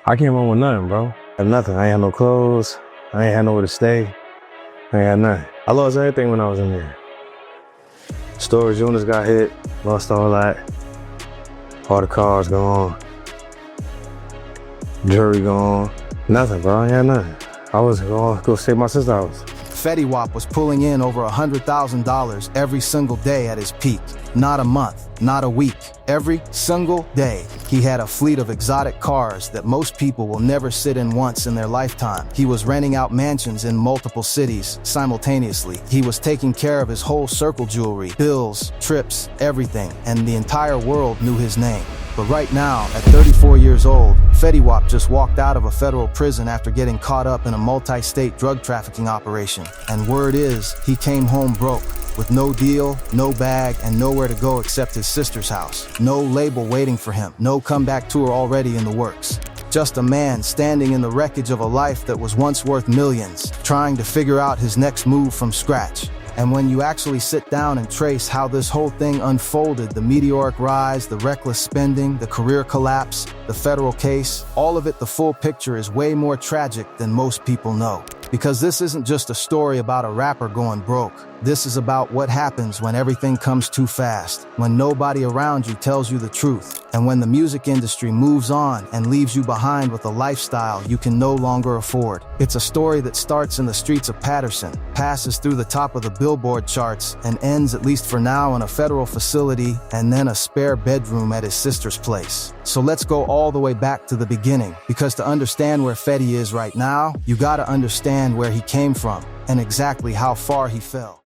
I came home with nothing, bro. Had nothing. I ain't had no clothes. I ain't had nowhere to stay. I ain't had nothing. I lost everything when I was in there. Storage units got hit. Lost all that. All the cars gone. Jewelry gone. Nothing, bro. I ain't had nothing. I was going to go stay at my sister's house. Fetty Wap was pulling in over $100,000 every single day at his peak. Not a month, not a week. Every single day, he had a fleet of exotic cars that most people will never sit in once in their lifetime. He was renting out mansions in multiple cities simultaneously. He was taking care of his whole circle jewelry, bills, trips, everything, and the entire world knew his name. But right now, at 34 years old, Fetty Wap just walked out of a federal prison after getting caught up in a multi-state drug trafficking operation. And word is, he came home broke, with no deal, no bag, and nowhere to go except his sister's house. No label waiting for him, no comeback tour already in the works. Just a man standing in the wreckage of a life that was once worth millions, trying to figure out his next move from scratch. And when you actually sit down and trace how this whole thing unfolded, the meteoric rise, the reckless spending, the career collapse, the federal case, all of it, the full picture is way more tragic than most people know. Because this isn't just a story about a rapper going broke. This is about what happens when everything comes too fast, when nobody around you tells you the truth, and when the music industry moves on and leaves you behind with a lifestyle you can no longer afford. It's a story that starts in the streets of Patterson, passes through the top of the Billboard charts, and ends, at least for now, in a federal facility and then a spare bedroom at his sister's place. So let's go all the way back to the beginning, because to understand where Fetty is right now, you gotta understand where he came from and exactly how far he fell.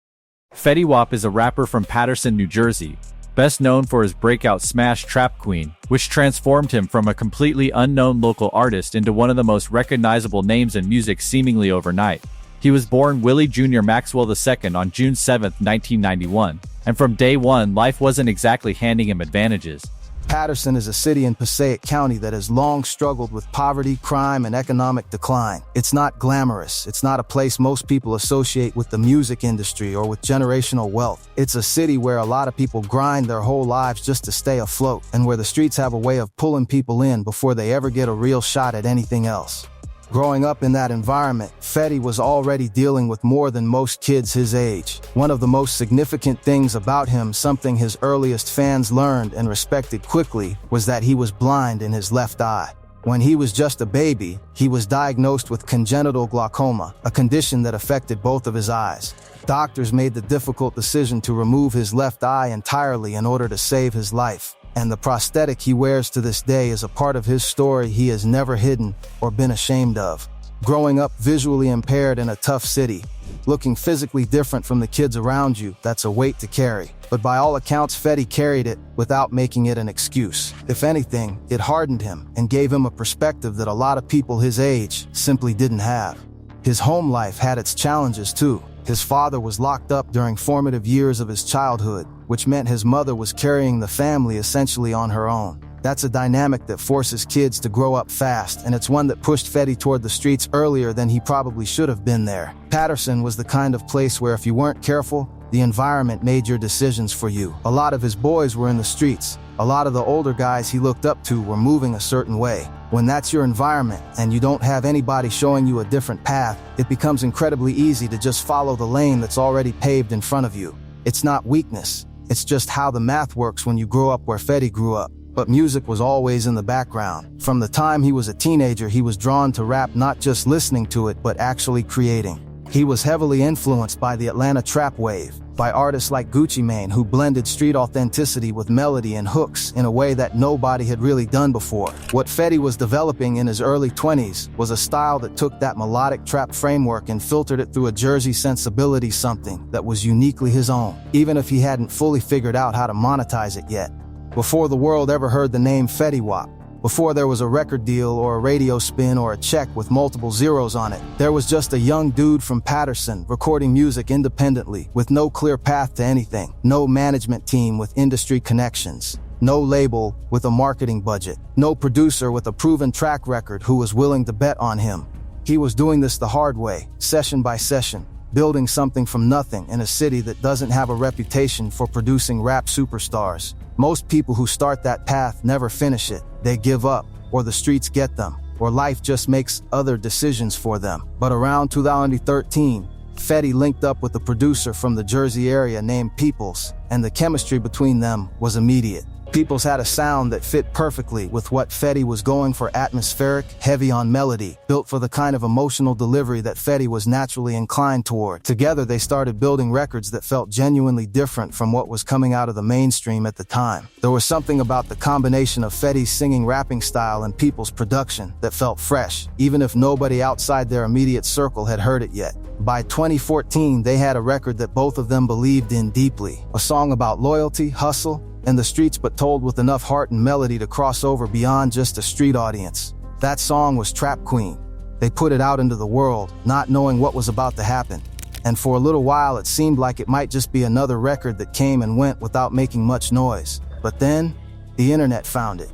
Fetty Wap is a rapper from Patterson, New Jersey, best known for his breakout smash Trap Queen, which transformed him from a completely unknown local artist into one of the most recognizable names in music seemingly overnight. He was born Willie Jr. Maxwell II on June 7, 1991, and from day one, life wasn't exactly handing him advantages. Patterson is a city in Passaic County that has long struggled with poverty, crime, and economic decline. It's not glamorous. It's not a place most people associate with the music industry or with generational wealth. It's a city where a lot of people grind their whole lives just to stay afloat, and where the streets have a way of pulling people in before they ever get a real shot at anything else. Growing up in that environment, Fetty was already dealing with more than most kids his age. One of the most significant things about him, something his earliest fans learned and respected quickly, was that he was blind in his left eye. When he was just a baby, he was diagnosed with congenital glaucoma, a condition that affected both of his eyes. Doctors made the difficult decision to remove his left eye entirely in order to save his life. And the prosthetic he wears to this day is a part of his story he has never hidden or been ashamed of. Growing up visually impaired in a tough city, looking physically different from the kids around you, that's a weight to carry. But by all accounts, Fetty carried it without making it an excuse. If anything, it hardened him and gave him a perspective that a lot of people his age simply didn't have. His home life had its challenges too. His father was locked up during formative years of his childhood, which meant his mother was carrying the family essentially on her own. That's a dynamic that forces kids to grow up fast, and it's one that pushed Fetty toward the streets earlier than he probably should have been there. Patterson was the kind of place where if you weren't careful, the environment made your decisions for you. A lot of his boys were in the streets. A lot of the older guys he looked up to were moving a certain way. When that's your environment and you don't have anybody showing you a different path, it becomes incredibly easy to just follow the lane that's already paved in front of you. It's not weakness. It's just how the math works when you grow up where Fetty grew up. But music was always in the background. From the time he was a teenager, he was drawn to rap, not just listening to it, but actually creating. He was heavily influenced by the Atlanta trap wave, by artists like Gucci Mane, who blended street authenticity with melody and hooks in a way that nobody had really done before. What Fetty was developing in his early 20s was a style that took that melodic trap framework and filtered it through a Jersey sensibility, something that was uniquely his own, even if he hadn't fully figured out how to monetize it yet. Before the world ever heard the name Fetty Wap, before there was a record deal or a radio spin or a check with multiple zeros on it, there was just a young dude from Patterson recording music independently with no clear path to anything, no management team with industry connections, no label with a marketing budget, no producer with a proven track record who was willing to bet on him. He was doing this the hard way, session by session, building something from nothing in a city that doesn't have a reputation for producing rap superstars. Most people who start that path never finish it. They give up, or the streets get them. or life just makes other decisions for them. But around 2013, Fetty linked up with a producer from the Jersey area named Peoples, and the chemistry between them was immediate. Peoples had a sound that fit perfectly with what Fetty was going for: atmospheric, heavy on melody, built for the kind of emotional delivery that Fetty was naturally inclined toward. Together they started building records that felt genuinely different from what was coming out of the mainstream at the time. There was something about the combination of Fetty's singing rapping style and Peoples' production that felt fresh, even if nobody outside their immediate circle had heard it yet. By 2014, they had a record that both of them believed in deeply. A song about loyalty, hustle, and the streets, but told with enough heart and melody to cross over beyond just a street audience. That song was Trap Queen. They put it out into the world, not knowing what was about to happen. And for a little while, it seemed like it might just be another record that came and went without making much noise. But then, the internet found it.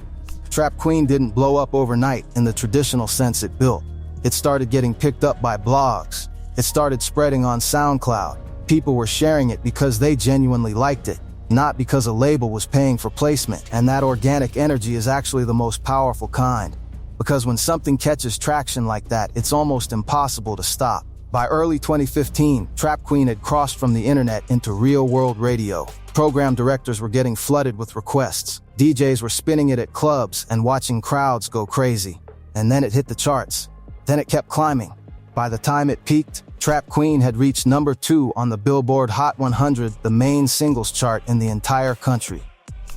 Trap Queen didn't blow up overnight in the traditional sense it built. It started getting picked up by blogs. It started spreading on SoundCloud. People were sharing it because they genuinely liked it, not because a label was paying for placement. And that organic energy is actually the most powerful kind. Because when something catches traction like that, it's almost impossible to stop. By early 2015, Trap Queen had crossed from the internet into real-world radio. Program directors were getting flooded with requests. DJs were spinning it at clubs and watching crowds go crazy. And then it hit the charts. Then it kept climbing. By the time it peaked, Trap Queen had reached number 2 on the Billboard Hot 100, the main singles chart in the entire country.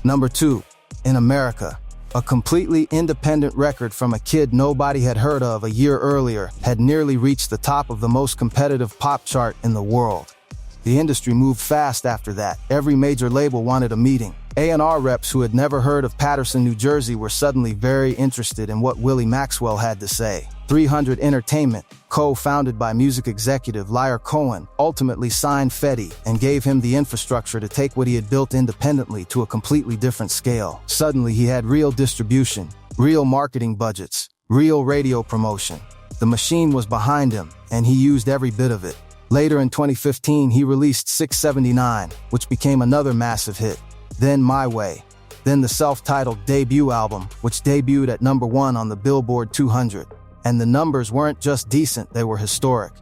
Number 2, in America. A completely independent record from a kid nobody had heard of a year earlier had nearly reached the top of the most competitive pop chart in the world. The industry moved fast after that. Every major label wanted a meeting. A&R reps who had never heard of Paterson, New Jersey were suddenly very interested in what Willie Maxwell had to say. 300 Entertainment, co-founded by music executive Lyre Cohen, ultimately signed Fetty and gave him the infrastructure to take what he had built independently to a completely different scale. Suddenly he had real distribution, real marketing budgets, real radio promotion. The machine was behind him, and he used every bit of it. Later in 2015, he released 679, which became another massive hit. Then My Way. Then the self-titled debut album, which debuted at number 1 on the Billboard 200. And the numbers weren't just decent, they were historic.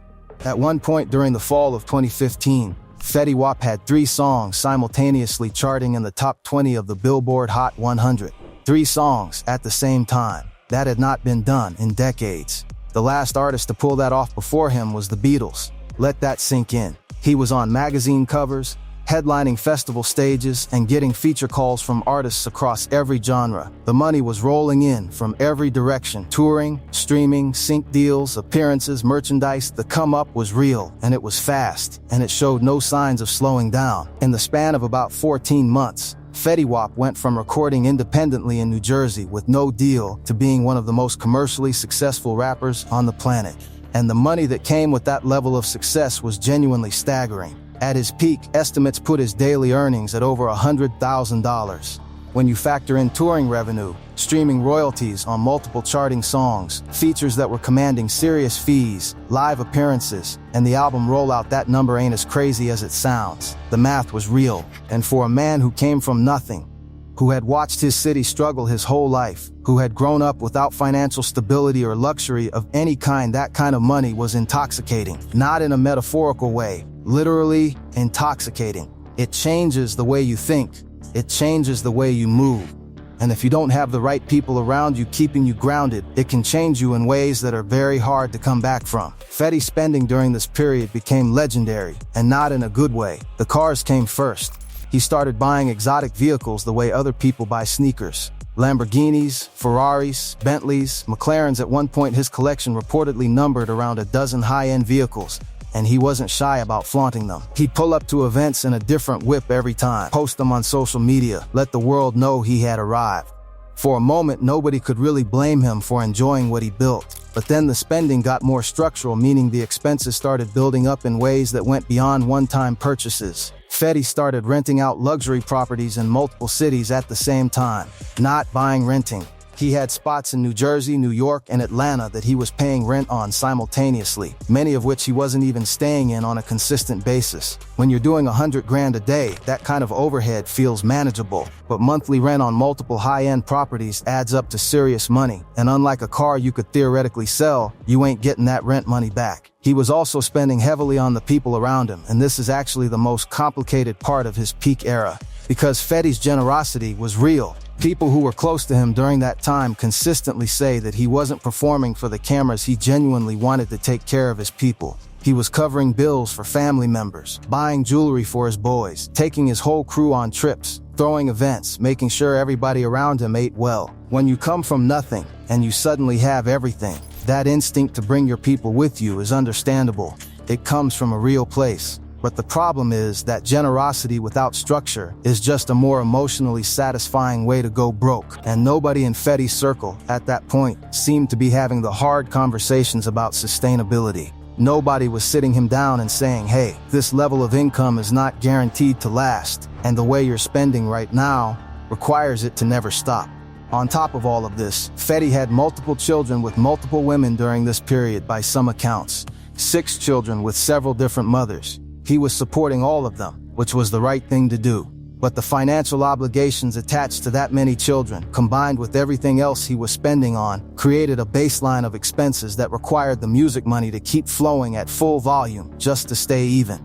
At one point during the fall of 2015, Fetty Wap had 3 songs simultaneously charting in the top 20 of the Billboard Hot 100. 3 songs at the same time. That had not been done in decades. The last artist to pull that off before him was the Beatles. Let that sink in. He was on magazine covers, headlining festival stages, and getting feature calls from artists across every genre. The money was rolling in from every direction. Touring, streaming, sync deals, appearances, merchandise. The come-up was real, and it was fast, and it showed no signs of slowing down. In the span of about 14 months, Fetty Wap went from recording independently in New Jersey with no deal to being one of the most commercially successful rappers on the planet. And the money that came with that level of success was genuinely staggering. At his peak, estimates put his daily earnings at over $100,000. When you factor in touring revenue, streaming royalties on multiple charting songs, features that were commanding serious fees, live appearances, and the album rollout, that number ain't as crazy as it sounds. The math was real, and for a man who came from nothing, who had watched his city struggle his whole life, who had grown up without financial stability or luxury of any kind, that kind of money was intoxicating. Not in a metaphorical way, literally intoxicating. It changes the way you think. It changes the way you move. And if you don't have the right people around you keeping you grounded, it can change you in ways that are very hard to come back from. Fetty's spending during this period became legendary, and not in a good way. The cars came first. He started buying exotic vehicles the way other people buy sneakers. Lamborghinis, Ferraris, Bentleys, McLarens. At one point his collection reportedly numbered around a dozen high-end vehicles, and he wasn't shy about flaunting them. He'd pull up to events in a different whip every time, post them on social media, let the world know he had arrived. For a moment, nobody could really blame him for enjoying what he built. But then the spending got more structural, meaning the expenses started building up in ways that went beyond one-time purchases. Fetty started renting out luxury properties in multiple cities at the same time. Not buying, renting. He had spots in New Jersey, New York, and Atlanta that he was paying rent on simultaneously, many of which he wasn't even staying in on a consistent basis. When you're doing $100,000 a day, that kind of overhead feels manageable, but monthly rent on multiple high-end properties adds up to serious money, and unlike a car you could theoretically sell, you ain't getting that rent money back. He was also spending heavily on the people around him, and this is actually the most complicated part of his peak era. Because Fetty's generosity was real. People who were close to him during that time consistently say that he wasn't performing for the cameras, he genuinely wanted to take care of his people. He was covering bills for family members, buying jewelry for his boys, taking his whole crew on trips, throwing events, making sure everybody around him ate well. When you come from nothing and you suddenly have everything, that instinct to bring your people with you is understandable. It comes from a real place. But the problem is that generosity without structure is just a more emotionally satisfying way to go broke. And nobody in Fetty's circle, at that point, seemed to be having the hard conversations about sustainability. Nobody was sitting him down and saying, hey, this level of income is not guaranteed to last, and the way you're spending right now requires it to never stop. On top of all of this, Fetty had multiple children with multiple women during this period by some accounts. 6 children with several different mothers. He was supporting all of them, which was the right thing to do. But the financial obligations attached to that many children, combined with everything else he was spending on, created a baseline of expenses that required the music money to keep flowing at full volume just to stay even.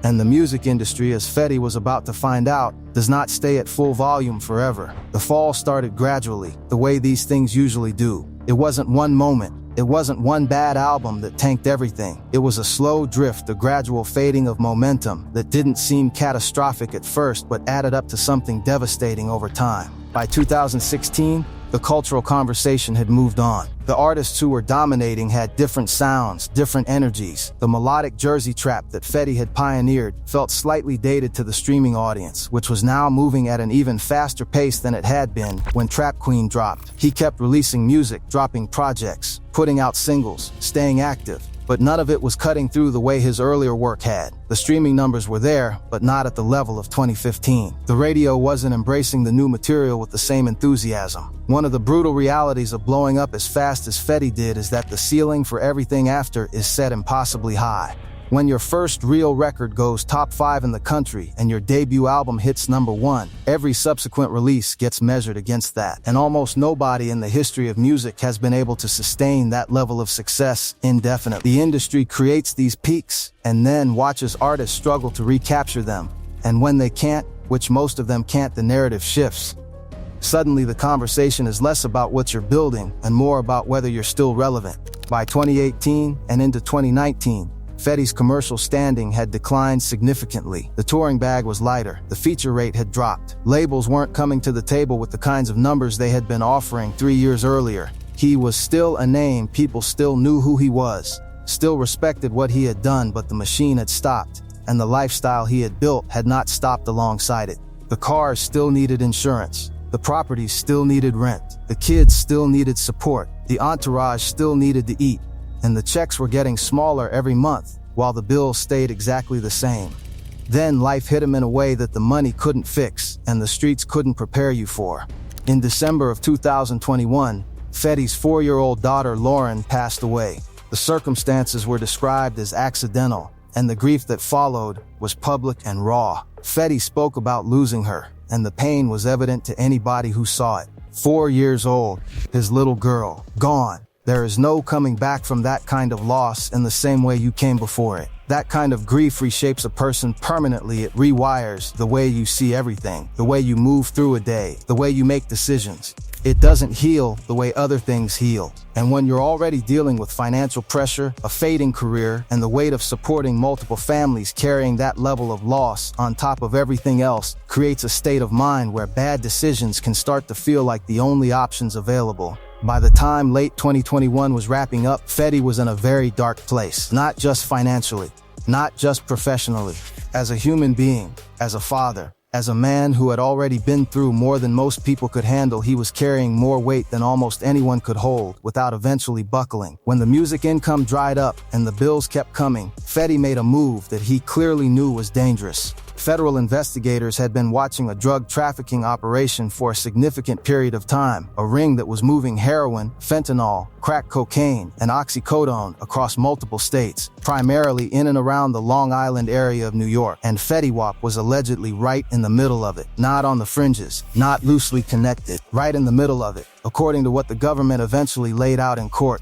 And the music industry, as Fetty was about to find out, does not stay at full volume forever. The fall started gradually, the way these things usually do. It wasn't one moment. It wasn't one bad album that tanked everything. It was a slow drift, a gradual fading of momentum that didn't seem catastrophic at first but added up to something devastating over time. By 2016, the cultural conversation had moved on. The artists who were dominating had different sounds, different energies. The melodic Jersey trap that Fetty had pioneered felt slightly dated to the streaming audience, which was now moving at an even faster pace than it had been when Trap Queen dropped. He kept releasing music, dropping projects, putting out singles, staying active, but none of it was cutting through the way his earlier work had. The streaming numbers were there, but not at the level of 2015. The radio wasn't embracing the new material with the same enthusiasm. One of the brutal realities of blowing up as fast as Fetty did is that the ceiling for everything after is set impossibly high. When your first real record goes top 5 in the country and your debut album hits #1, every subsequent release gets measured against that. And almost nobody in the history of music has been able to sustain that level of success indefinitely. The industry creates these peaks and then watches artists struggle to recapture them. And when they can't, which most of them can't, the narrative shifts. Suddenly the conversation is less about what you're building and more about whether you're still relevant. By 2018 and into 2019, Fetty's commercial standing had declined significantly. The touring bag was lighter. The feature rate had dropped. Labels weren't coming to the table with the kinds of numbers they had been offering 3 years earlier. He was still a name. People still knew who he was, still respected what he had done, but the machine had stopped, and the lifestyle he had built had not stopped alongside it. The cars still needed insurance. The properties still needed rent. The kids still needed support. The entourage still needed to eat. And the checks were getting smaller every month, while the bills stayed exactly the same. Then life hit him in a way that the money couldn't fix, and the streets couldn't prepare you for. In December of 2021, Fetty's 4-year-old daughter Lauren passed away. The circumstances were described as accidental, and the grief that followed was public and raw. Fetty spoke about losing her, and the pain was evident to anybody who saw it. 4 years old, his little girl, gone. There is no coming back from that kind of loss in the same way you came before it. That kind of grief reshapes a person permanently. It rewires the way you see everything, the way you move through a day, the way you make decisions. It doesn't heal the way other things heal. And when you're already dealing with financial pressure, a fading career, and the weight of supporting multiple families, carrying that level of loss on top of everything else creates a state of mind where bad decisions can start to feel like the only options available. By the time late 2021 was wrapping up, Fetty was in a very dark place, not just financially, not just professionally. As a human being, as a father, as a man who had already been through more than most people could handle, he was carrying more weight than almost anyone could hold without eventually buckling. When the music income dried up and the bills kept coming, Fetty made a move that he clearly knew was dangerous. Federal investigators had been watching a drug trafficking operation for a significant period of time, a ring that was moving heroin, fentanyl, crack cocaine, and oxycodone across multiple states, primarily in and around the Long Island area of New York, and Fetty Wap was allegedly right in the middle of it, not on the fringes, not loosely connected, right in the middle of it, according to what the government eventually laid out in court.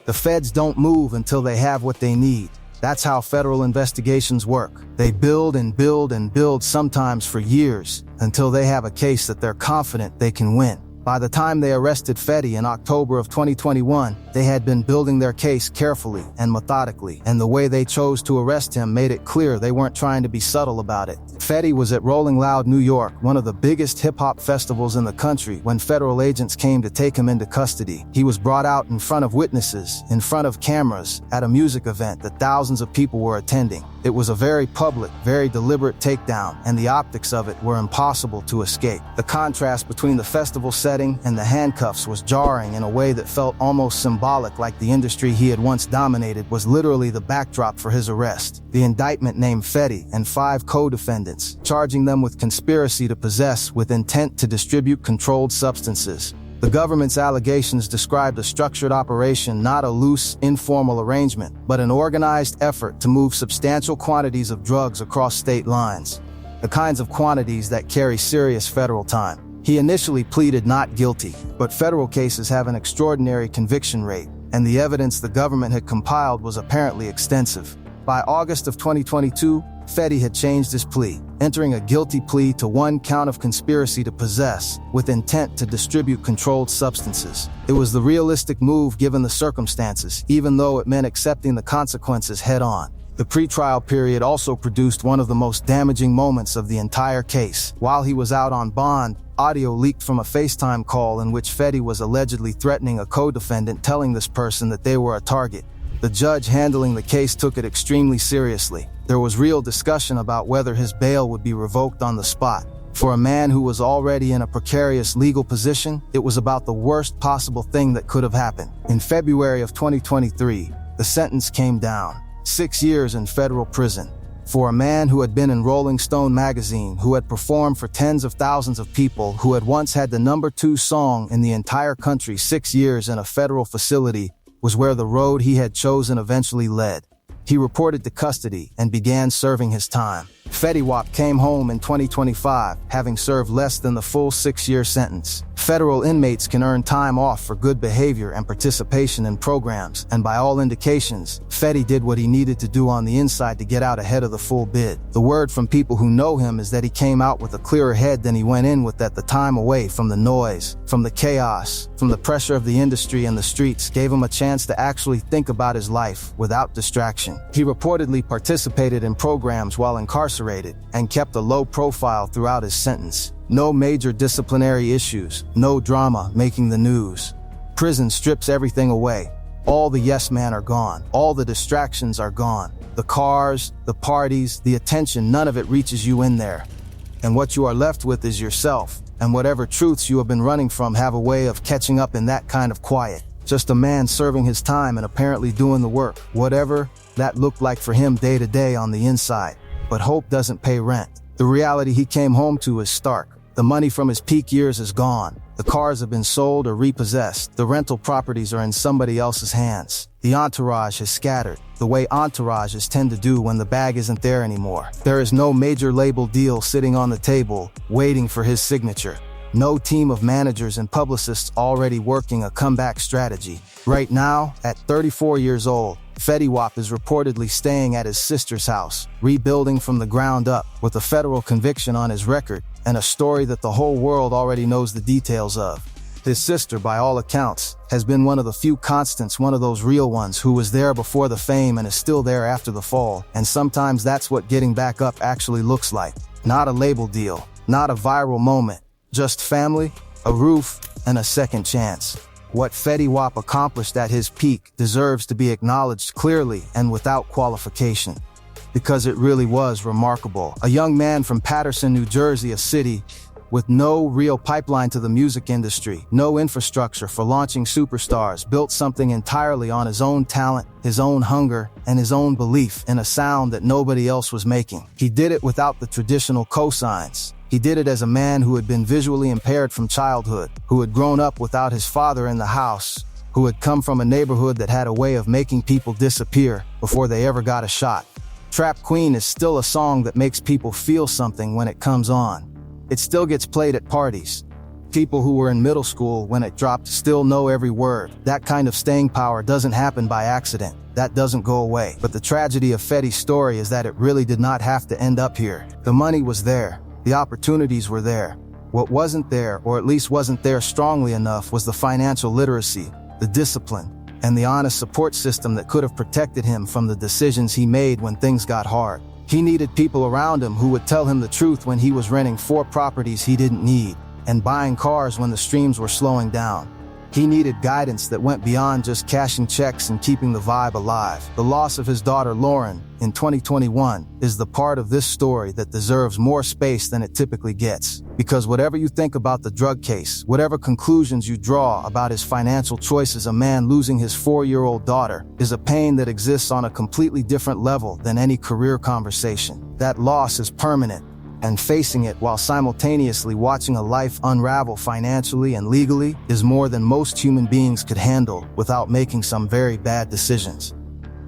The feds don't move until they have what they need. That's how federal investigations work. They build and build and build, sometimes for years, until they have a case that they're confident they can win. By the time they arrested Fetty in October of 2021, they had been building their case carefully and methodically, and the way they chose to arrest him made it clear they weren't trying to be subtle about it. Fetty was at Rolling Loud, New York, one of the biggest hip-hop festivals in the country, when federal agents came to take him into custody. He was brought out in front of witnesses, in front of cameras, at a music event that thousands of people were attending. It was a very public, very deliberate takedown, and the optics of it were impossible to escape. The contrast between the festival setting and the handcuffs was jarring in a way that felt almost symbolic, like the industry he had once dominated was literally the backdrop for his arrest. The indictment named Fetty and 5 co-defendants, charging them with conspiracy to possess with intent to distribute controlled substances. The government's allegations described a structured operation, not a loose, informal arrangement, but an organized effort to move substantial quantities of drugs across state lines, the kinds of quantities that carry serious federal time. He initially pleaded not guilty, but federal cases have an extraordinary conviction rate, and the evidence the government had compiled was apparently extensive. By August of 2022, Fetty had changed his plea, entering a guilty plea to 1 count of conspiracy to possess, with intent to distribute controlled substances. It was the realistic move given the circumstances, even though it meant accepting the consequences head-on. The pretrial period also produced one of the most damaging moments of the entire case. While he was out on bond, audio leaked from a FaceTime call in which Fetty was allegedly threatening a co-defendant, telling this person that they were a target. The judge handling the case took it extremely seriously. There was real discussion about whether his bail would be revoked on the spot. For a man who was already in a precarious legal position, it was about the worst possible thing that could have happened. In February of 2023, the sentence came down: 6 years in federal prison. For a man who had been in Rolling Stone magazine, who had performed for tens of thousands of people, who had once had the #2 song in the entire country, 6 years in a federal facility was where the road he had chosen eventually led. He reported to custody and began serving his time. Fetty Wap came home in 2025, having served less than the full 6-year sentence. Federal inmates can earn time off for good behavior and participation in programs, and by all indications, Fetty did what he needed to do on the inside to get out ahead of the full bid. The word from people who know him is that he came out with a clearer head than he went in with, that the time away from the noise, from the chaos, from the pressure of the industry and the streets gave him a chance to actually think about his life without distraction. He reportedly participated in programs while incarcerated and kept a low profile throughout his sentence. No major disciplinary issues, no drama making the news. Prison strips everything away. All the yes men are gone. All the distractions are gone. The cars, the parties, the attention, none of it reaches you in there. And what you are left with is yourself, and whatever truths you have been running from have a way of catching up in that kind of quiet. Just a man serving his time and apparently doing the work, whatever that looked like for him day to day on the inside. But hope doesn't pay rent. The reality he came home to is stark. The money from his peak years is gone. The cars have been sold or repossessed. The rental properties are in somebody else's hands. The entourage has scattered, the way entourages tend to do when the bag isn't there anymore. There is no major label deal sitting on the table, waiting for his signature. No team of managers and publicists already working a comeback strategy. Right now, at 34 years old, Fetty Wap is reportedly staying at his sister's house, rebuilding from the ground up, with a federal conviction on his record and a story that the whole world already knows the details of. His sister, by all accounts, has been one of the few constants, one of those real ones who was there before the fame and is still there after the fall. And sometimes that's what getting back up actually looks like. Not a label deal, not a viral moment, just family, a roof, and a second chance. What Fetty Wap accomplished at his peak deserves to be acknowledged clearly and without qualification, because it really was remarkable. A young man from Paterson, New Jersey, a city with no real pipeline to the music industry, no infrastructure for launching superstars, built something entirely on his own talent, his own hunger, and his own belief in a sound that nobody else was making. He did it without the traditional cosigns. He did it as a man who had been visually impaired from childhood, who had grown up without his father in the house, who had come from a neighborhood that had a way of making people disappear before they ever got a shot. Trap Queen is still a song that makes people feel something when it comes on. It still gets played at parties. People who were in middle school when it dropped still know every word. That kind of staying power doesn't happen by accident. That doesn't go away. But the tragedy of Fetty's story is that it really did not have to end up here. The money was there. The opportunities were there. What wasn't there, or at least wasn't there strongly enough, was the financial literacy, the discipline, and the honest support system that could have protected him from the decisions he made when things got hard. He needed people around him who would tell him the truth when he was renting 4 properties he didn't need and buying cars when the streams were slowing down. He needed guidance that went beyond just cashing checks and keeping the vibe alive. The loss of his daughter Lauren in 2021 is the part of this story that deserves more space than it typically gets. Because whatever you think about the drug case, whatever conclusions you draw about his financial choices, a man losing his 4-year-old daughter is a pain that exists on a completely different level than any career conversation. That loss is permanent. And facing it while simultaneously watching a life unravel financially and legally is more than most human beings could handle without making some very bad decisions.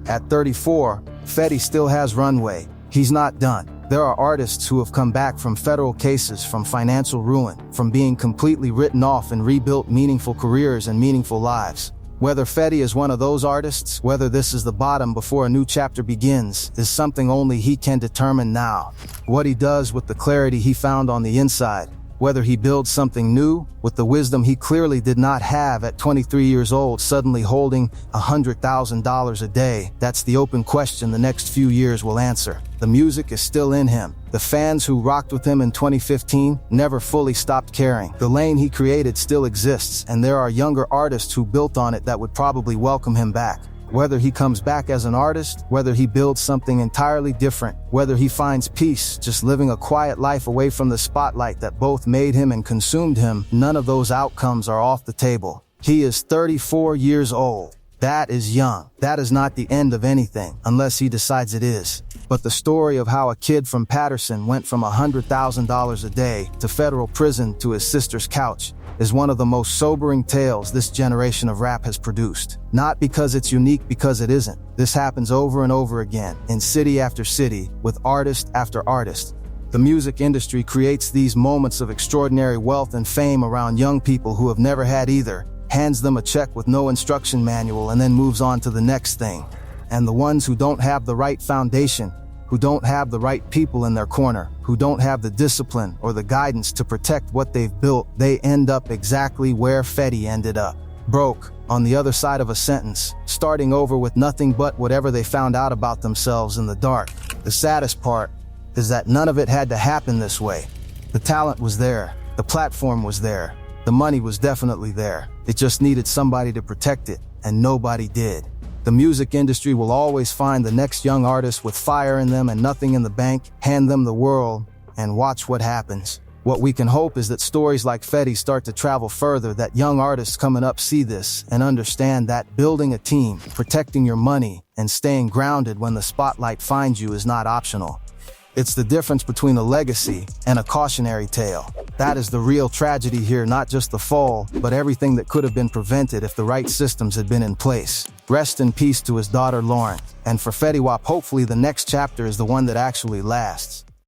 At 34, Fetty still has runway. He's not done. There are artists who have come back from federal cases, from financial ruin, from being completely written off and rebuilt meaningful careers and meaningful lives. Whether Fetty is one of those artists, whether this is the bottom before a new chapter begins, is something only he can determine now. What he does with the clarity he found on the inside, whether he builds something new with the wisdom he clearly did not have at 23 years old, suddenly holding $100,000 a day, that's the open question the next few years will answer. The music is still in him. The fans who rocked with him in 2015 never fully stopped caring. The lane he created still exists, and there are younger artists who built on it that would probably welcome him back. Whether he comes back as an artist, whether he builds something entirely different, whether he finds peace just living a quiet life away from the spotlight that both made him and consumed him, none of those outcomes are off the table. He is 34 years old. That is young. That is not the end of anything, unless he decides it is. But the story of how a kid from Patterson went from $100,000 a day to federal prison to his sister's couch is one of the most sobering tales this generation of rap has produced. Not because it's unique, because it isn't. This happens over and over again, in city after city, with artist after artist. The music industry creates these moments of extraordinary wealth and fame around young people who have never had either, hands them a check with no instruction manual, and then moves on to the next thing. And the ones who don't have the right foundation, who don't have the right people in their corner, who don't have the discipline or the guidance to protect what they've built, they end up exactly where Fetty ended up. Broke, on the other side of a sentence, starting over with nothing but whatever they found out about themselves in the dark. The saddest part is that none of it had to happen this way. The talent was there, the platform was there, the money was definitely there. It just needed somebody to protect it, and nobody did. The music industry will always find the next young artist with fire in them and nothing in the bank, hand them the world, and watch what happens. What we can hope is that stories like Fetty start to travel further, that young artists coming up see this and understand that building a team, protecting your money, and staying grounded when the spotlight finds you is not optional. It's the difference between a legacy and a cautionary tale. That is the real tragedy here, not just the fall, but everything that could have been prevented if the right systems had been in place. Rest in peace to his daughter Lauren. And for Fetty Wap, hopefully the next chapter is the one that actually lasts.